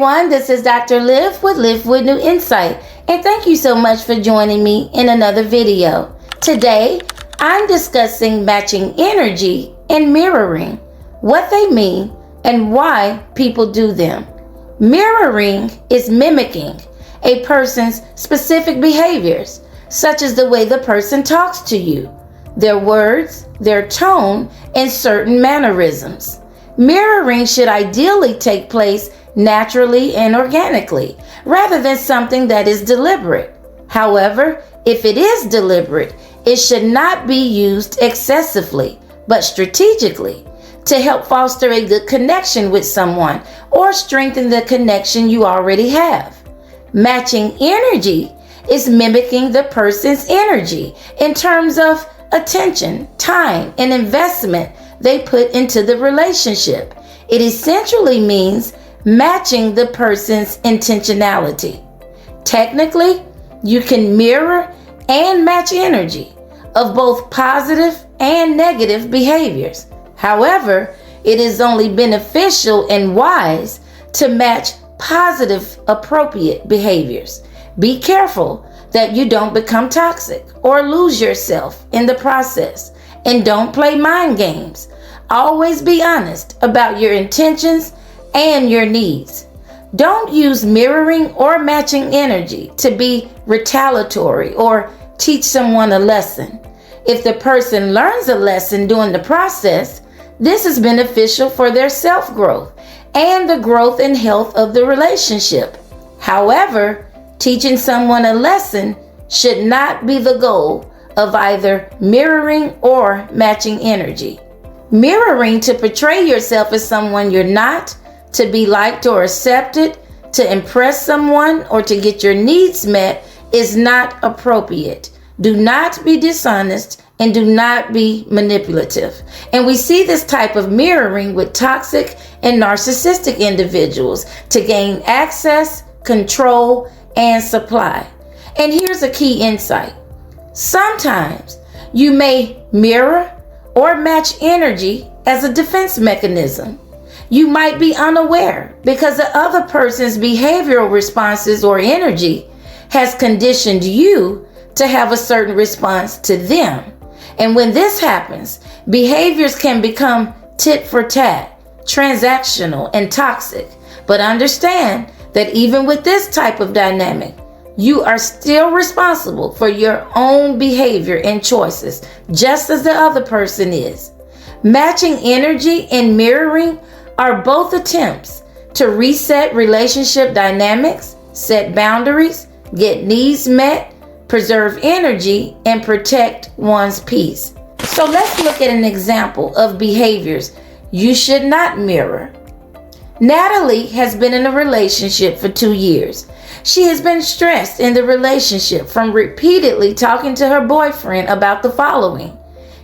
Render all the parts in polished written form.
everyone, this is Dr. Liv with New Insight, and thank you so much for joining me in another video. Today, I'm discussing matching energy and mirroring, what they mean and why people do them. Mirroring is mimicking a person's specific behaviors, such as the way the person talks to you, their words, their tone, and certain mannerisms. Mirroring should ideally take place naturally and organically, rather than something that is deliberate. However, if it is deliberate, it should not be used excessively, but strategically to help foster a good connection with someone or strengthen the connection you already have. Matching energy is mimicking the person's energy in terms of attention, time, and investment they put into the relationship. It essentially means matching the person's intentionality. Technically, you can mirror and match energy of both positive and negative behaviors. However, it is only beneficial and wise to match positive, appropriate behaviors. Be careful that you don't become toxic or lose yourself in the process, and don't play mind games. Always be honest about your intentions and your needs. Don't use mirroring or matching energy to be retaliatory or teach someone a lesson. If the person learns a lesson during the process, this is beneficial for their self-growth and the growth and health of the relationship. However, teaching someone a lesson should not be the goal of either mirroring or matching energy. Mirroring to portray yourself as someone you're not, to be liked or accepted, to impress someone, or to get your needs met is not appropriate. Do not be dishonest and do not be manipulative. And we see this type of mirroring with toxic and narcissistic individuals to gain access, control, and supply. And here's a key insight. Sometimes you may mirror or match energy as a defense mechanism. You might be unaware because the other person's behavioral responses or energy has conditioned you to have a certain response to them. And when this happens, behaviors can become tit for tat, transactional, and toxic. But understand that even with this type of dynamic, you are still responsible for your own behavior and choices, just as the other person is. Matching energy and mirroring are both attempts to reset relationship dynamics, set boundaries, get needs met, preserve energy, and protect one's peace. So let's look at an example of behaviors you should not mirror. Natalie has been in a relationship for 2 years. She has been stressed in the relationship from repeatedly talking to her boyfriend about the following.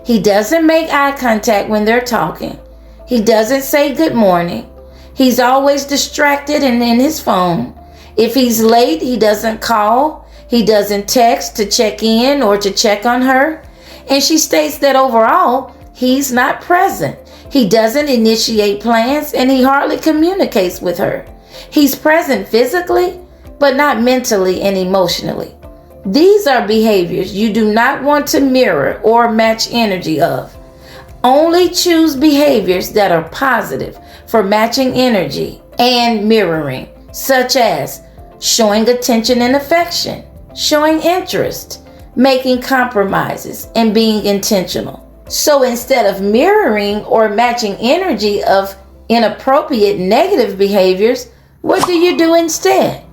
He doesn't make eye contact when they're talking. He doesn't say good morning. He's always distracted and in his phone. If he's late, he doesn't call. He doesn't text to check in or to check on her. And she states that overall, he's not present. He doesn't initiate plans and he hardly communicates with her. He's present physically, but not mentally and emotionally. These are behaviors you do not want to mirror or match energy of. Only choose behaviors that are positive for matching energy and mirroring, such as showing attention and affection, showing interest, making compromises, and being intentional. So instead of mirroring or matching energy of inappropriate negative behaviors, what do you do instead?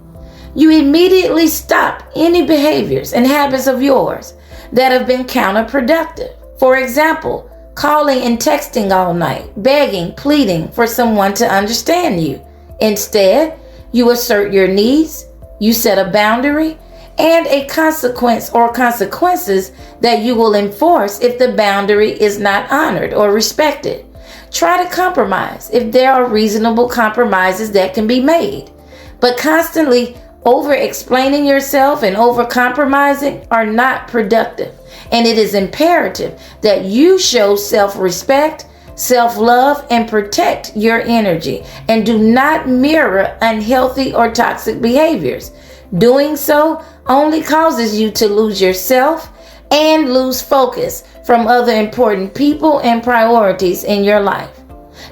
You immediately stop any behaviors and habits of yours that have been counterproductive. For example, calling and texting all night, begging, pleading for someone to understand you. Instead, you assert your needs, you set a boundary, and a consequence or consequences that you will enforce if the boundary is not honored or respected. Try to compromise if there are reasonable compromises that can be made. But constantly over-explaining yourself and over-compromising are not productive. And it is imperative that you show self-respect, self-love, and protect your energy. And do not mirror unhealthy or toxic behaviors. Doing so only causes you to lose yourself and lose focus from other important people and priorities in your life.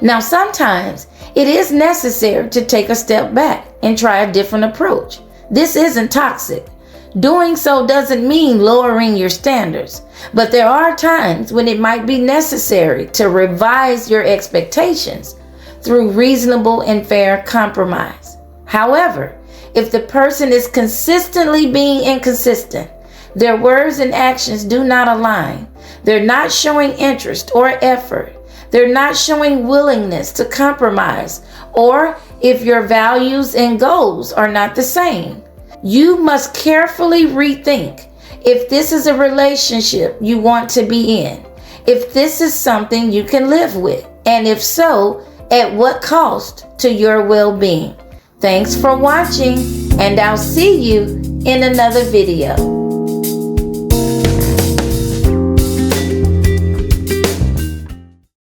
Now, sometimes it is necessary to take a step back and try a different approach. This isn't toxic. Doing so doesn't mean lowering your standards, but there are times when it might be necessary to revise your expectations through reasonable and fair compromise. However, if the person is consistently being inconsistent, their words and actions do not align, they're not showing interest or effort, they're not showing willingness to compromise, or if your values and goals are not the same, you must carefully rethink if this is a relationship you want to be in, if this is something you can live with, and if so, at what cost to your well-being. Thanks for watching, and I'll see you in another video.